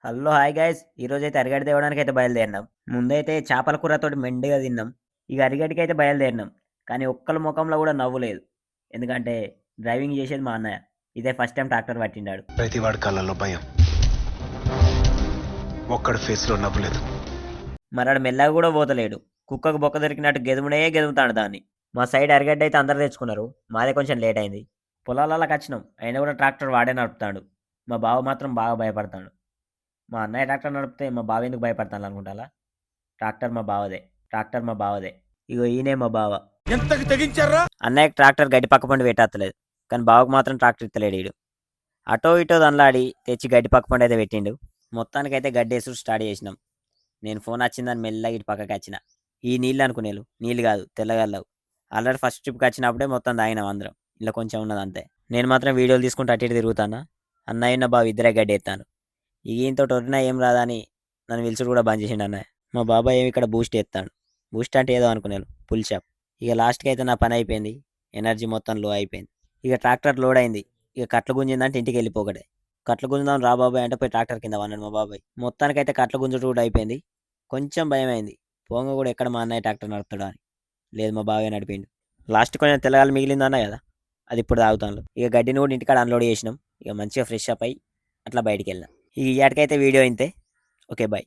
Hello hi guys ఈరోజు అయితే అరిగడ్డ తేవడానికి అయితే బయలుదేరినాం. ముందైతే చేపల కూరతోటి మెండుగా తిన్నాం. ఇక అరిగడ్డకి అయితే బయలుదేరినాం. కానీ ఒక్కల ముఖంలో కూడా నవ్వు లేదు. ఎందుకంటే డ్రైవింగ్ చేసేది మా అన్నయ్య. ఇదే ఫస్ట్ టైం ట్రాక్టర్ పట్టిండాడు. ప్రతి వాడి కళ్ళల్లో భయం, ఒక్కడి ఫేస్లో నవ్వులేదు. మరాడు మెల్లగా కూడా పోతలేడు. కుక్కకు బొక్క దొరికినట్టు గెదుమునే గెదుముతాడు దాన్ని. మా సైడ్ అరిగడ్డ అయితే అందరు తెచ్చుకున్నారు. మాదే కొంచెం లేట్ అయింది. పొలాలకి వచ్చినాం. అయినా కూడా ట్రాక్టర్ వాడే నడుపుతాడు. మా బావ మాత్రం బాగా భయపడతాడు. మా అన్నయ్య ట్రాక్టర్ నడిపితే మా బావ ఎందుకు భయపడతాను అనుకుంటా. ట్రాక్టర్ మా బావదే. ఇగో ఈయనే మా బావ. ఎంతకి తెగించారా? అన్నయ్యకి ట్రాక్టర్ గడ్డి పక్క పండి పెట్టలేదు. కానీ బావకు మాత్రం ట్రాక్టర్ ఇత్తలేడు ఈడు. అటో ఇటో దన్లాడి తెచ్చి గడ్డి పక్క పండి అయితే పెట్టిండు. మొత్తానికైతే గడ్డి వేసుడు స్టార్ట్ చేసినాం. నేను ఫోన్ వచ్చిందని మెల్లగా ఇటు పక్కకి వచ్చిన. ఈ నీళ్ళు అనుకునేలు నీళ్ళు కాదు తెల్లగల్లవు. ఆల్రెడీ ఫస్ట్ ట్రిప్కి వచ్చినప్పుడే మొత్తం తాగినాం అందరం. ఇలా కొంచెం ఉన్నది అంతే. నేను మాత్రం వీడియోలు తీసుకుంటూ అటు ఇటు తిరుగుతానా. అన్నయ్య బావ ఇద్దరే గడ్డి ఎత్తాను. ఈయంతో టొరినా ఏం రాదని నన్ను పిలుచుడు కూడా బంద్ చేసిండు అన్నయ్య. మా బాబాయ్ ఏమి ఇక్కడ బూస్ట్ ఎత్తాడు. బూస్ట్ అంటే ఏదో అనుకున్నాను, పుల్ షాప్. ఇక లాస్ట్కి అయితే నా పని అయిపోయింది. ఎనర్జీ మొత్తం లో అయిపోయింది. ఇక ట్రాక్టర్ లోడ్ అయింది. ఇక కట్లు గుంజిందంటే ఇంటికి వెళ్ళిపోకడే. కట్లు గుంజుదాం రా బాబాయ్ అంటే పోయి ట్రాక్టర్ కింద అన్నాడు మా బాబాయ్. మొత్తానికైతే కట్లు గుంజుడు కూడా అయిపోయింది. కొంచెం భయం అయింది. పోంగ కూడా ఎక్కడ మా అన్నయ్య ట్రాక్టర్ నడుపుతాడు అని. లేదు మా బాబాయ్ నడిపిండు. లాస్ట్ కొంచెం తెల్లగాలు మిగిలింది అన్న కదా, అది ఇప్పుడు తాగుతాను. ఇక గడ్డిని కూడా ఇంటికాడ అన్లోడ్ చేసినాం. ఇక మంచిగా ఫ్రెష్ అప్ అయ్యి అట్లా బయటికి వెళ్ళినాం. ఈ ఏటకైతే వీడియో ఇంతే. Okay bye.